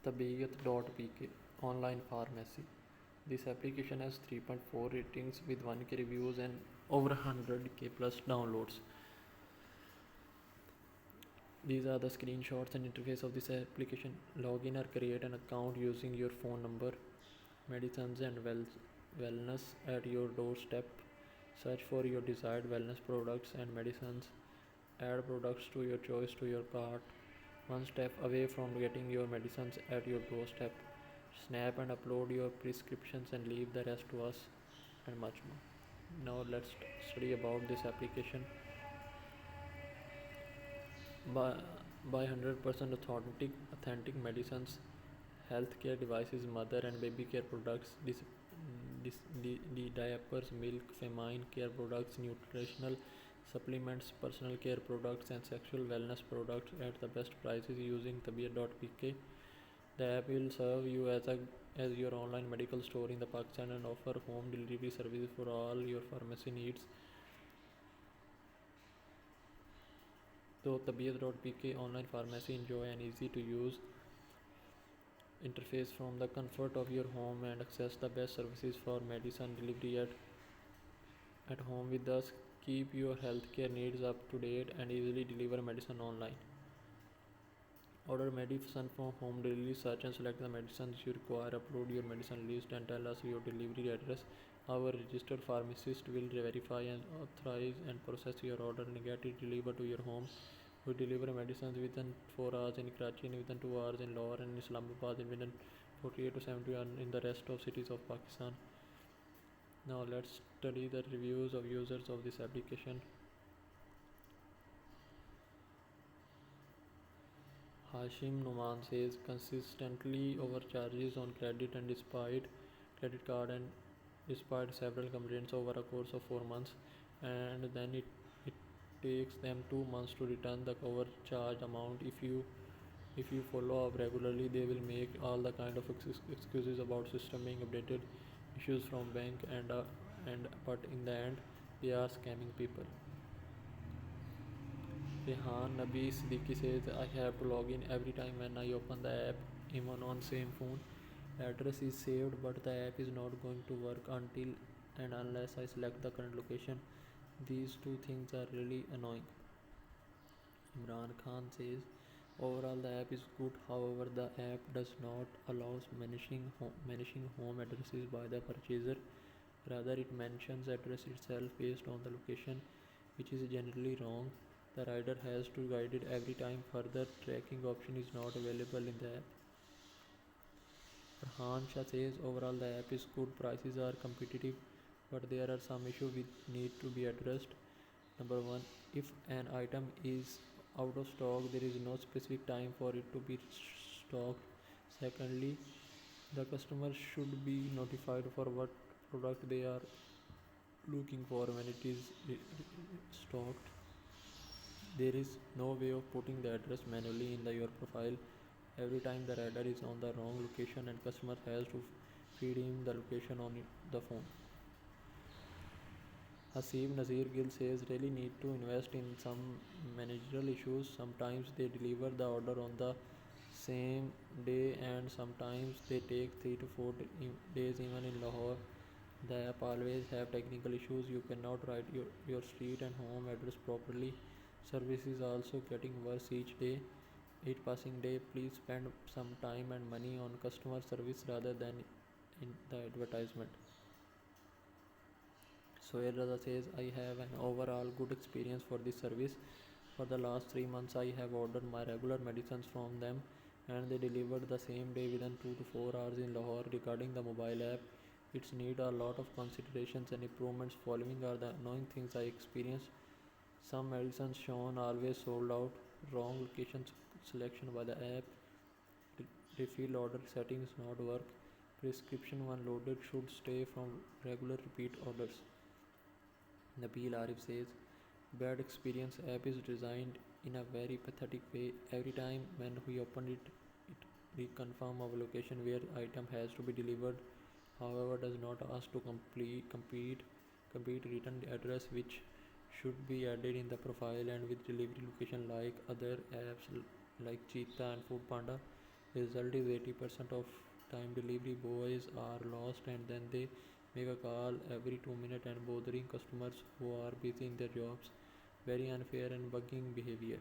tabiyat.pk online pharmacy. This application has 3.4 ratings with 1k reviews and over 100k plus downloads. These are the screenshots and interface of this application. Log in or create an account using your phone number. Medicines and wellness at your doorstep. Search for your desired wellness products and medicines. Add products to your choice to your cart. One step away from getting your medicines at your doorstep. Snap and upload your prescriptions and leave the rest to us, and much more. Now let's study about this application. Buy, buy 100% authentic medicines, healthcare devices, mother and baby care products, diapers, milk, feminine care products, nutritional supplements, personal care products, and sexual wellness products at the best prices using tabiyat.pk. The app will serve you as your online medical store in the Pakistan and offer home delivery services for all your pharmacy needs. So tabiyat.pk online pharmacy, enjoy an easy to use interface from the comfort of your home and access the best services for medicine delivery at home with us. Keep your healthcare needs up to date and easily deliver medicine online. Order medicine from home delivery. Search and select the medicines you require. Upload your medicine list and tell us your delivery address. Our registered pharmacist will verify and authorize and process your order and get it delivered to your home. We deliver medicines within 4 hours in Karachi and within 2 hours in Lahore and Islamabad and within 48 to 70 hours in the rest of cities of Pakistan. Now let's study the reviews of users of this application. Hashim Numan says consistently overcharges on credit card and despite several complaints over a course of 4 months, and then it takes them 2 months to return the overcharge amount. If you follow up regularly, they will make all the kind of excuses about system being updated, issues from bank, and but in the end, they are scamming people. Rehan Nabi Siddiqui says I have to log in every time when I open the app, even on same phone. Address is saved, but the app is not going to work until and unless I select the current location. These two things are really annoying. Imran Khan says overall the app is good, however the app does not allow managing home addresses by the purchaser. Rather, it mentions address itself based on the location, which is generally wrong. The rider has to guide it every time. Further tracking option is not available in the app. Farhan Shah says overall the app is good, prices are competitive, but there are some issues which need to be addressed. Number one, if an item is out of stock, there is no specific time for it to be stocked. Secondly, the customer should be notified for what product they are looking for when it is stocked. There is no way of putting the address manually in your profile. Every time the rider is on the wrong location and customer has to feed him the location on the phone. Hasib Nazir Gill says really need to invest in some managerial issues. Sometimes they deliver the order on the same day and sometimes they take 3 to 4 days even in Lahore. The app always have technical issues. You cannot write your street and home address properly. Service is also getting worse each day. Each passing day, please spend some time and money on customer service rather than in the advertisement. Sohail Raza says, I have an overall good experience for this service. For the last 3 months, I have ordered my regular medicines from them and they delivered the same day within 2 to 4 hours in Lahore. Regarding the mobile app, it's need a lot of considerations and improvements. Following are the annoying things I experienced. Some medicines shown always sold out, wrong location selection by the app, refill order settings not work, prescription when loaded should stay from regular repeat orders. Nabil Arif says, bad experience app is designed in a very pathetic way. Every time when we open it, it reconfirm our location where item has to be delivered. However, does not ask to complete return address which should be added in the profile and with delivery location like other apps like Cheetah and Food Panda. Result is 80% of time delivery boys are lost and then they make a call every 2 minutes and bothering customers who are busy in their jobs. Very unfair and bugging behavior.